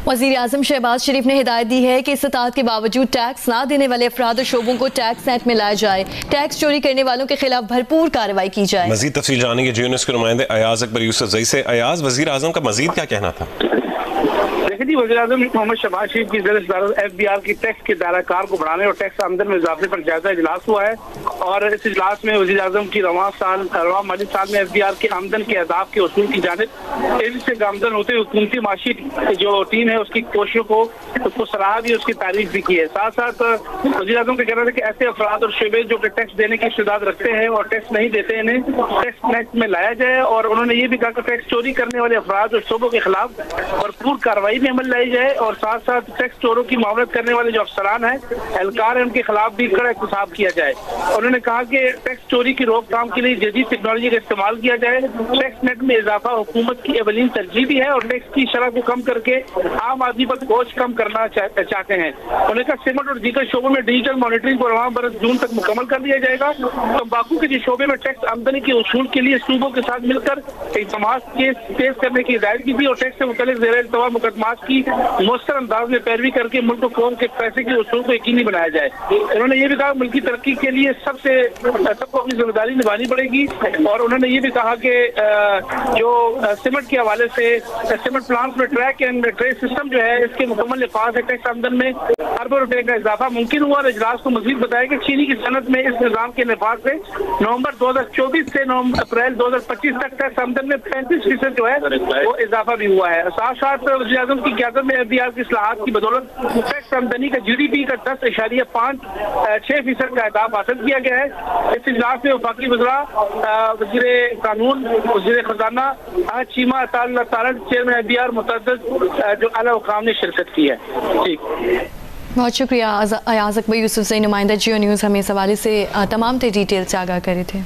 वज़ीर आज़म शहबाज शरीफ ने हिदायत दी है कि इस्तात के बावजूद टैक्स ना देने वाले अफराद और शोबों को टैक्स नेट में लाया जाए। टैक्स चोरी करने वालों के खिलाफ भरपूर कार्रवाई की जाए। मजीद तफसील जानेंगे GNS के नुमाइंदे अयाज अकबर यूसुफजई से। अयाज, वज़ीर आज़म का मजीद क्या कहना था? देखिए, वज़ीर आज़म मोहम्मद शहबाज शरीफ की FBR की टैक्स के दायराकार को बढ़ाने और टैक्स आमदन में इजाफे पर जायजा इजलास हुआ है और इस इजलास में वज़ीर आज़म की रवां माली साल में FBR के आमदन के अहदाफ के उसूल की जानिब तेजी से गामदन होते हुए हुकूमती माशी जो टीम है उसकी कोशिशों को उसको सराहा भी, उसकी तारीफ भी की है। साथ साथ वज़ीर आज़म का कहना था कि ऐसे अफराद और शोबे जो कि टैक्स देने की इस्तेदाद रखते हैं और टैक्स नहीं देते, इन्हें टैक्स नेट में लाया जाए। और उन्होंने ये भी कहा कि टैक्स चोरी करने वाले अफराद और शोबों के खिलाफ भरपूर कार्रवाई में अमल लाई जाए और साथ साथ टैक्स चोरों की मामलत करने वाले जो अफसरान हैं, एहलकार हैं, उनके खिलाफ भी कड़ा एहतसाब किया जाए। उन्होंने कहा कि टैक्स चोरी की रोकथाम के लिए जदीद टेक्नोलॉजी का इस्तेमाल किया जाए। टैक्स नेट में इजाफा हुकूमत की अवलीन तरजीह भी है और टैक्स की शरह को कम करके आम आदमी पर बोझ कम करना चाहते हैं। उन्होंने कहा सीमेंट और दीगर शोबों में डिजिटल मॉनिटरिंग को रवां बरस जून तक मुकम्मल कर दिया जाएगा। तंबाकू के जिस शोबे में टैक्स आमदनी के उसूल के लिए सूबों के साथ मिलकर इक़दामात पेश करने की हिदायत की थी और टैक्स से मुतल्लिक़ ज़ेर-ए-इल्तवा मुकदमात की मौसर अंदाज में पैरवी करके मुल्क कौम के पैसे के उसूल को यकीनी बनाया जाए। उन्होंने ये भी कहा मुल्क की तरक्की के लिए सबको अपनी जिम्मेदारी निभानी पड़ेगी और उन्होंने ये भी कहा कि जो सीमेंट के हवाले से सीमेंट प्लांट में ट्रैक एंड ट्रेस सिस्टम जो है इसके मुकम्मल निफाज है, टैक्स आमदन में अरबों रुपए का इजाफा मुमकिन हुआ। इजलास को मजीद बताया कि चीनी की सनत में इस निजाम के निफाज से नवंबर 2024 से अप्रैल 2025 तक टैक्स आमदन में 35% जो है वो इजाफा भी हुआ है। साथ साथ वज़ीर आज़म की क़यादत में FBR की इस्लाहात की बदौलत टैक्स आमदनी का GDP का 10.56% का अहदाफ हासिल किया गया है। इस इजलास में वफाकी वज़रा, वज़ीर कानून, वज़ीर खजाना, चीमा चेयरमैन FBR मुतअद्दिद जो आला हुकाम ने शिरकत की है। ठीक, बहुत शुक्रिया अयाज अकबर यूसुफजई, नुमाइंदा जियो न्यूज़, हमें इस हवाले से तमाम डिटेल से आगाह करे थे।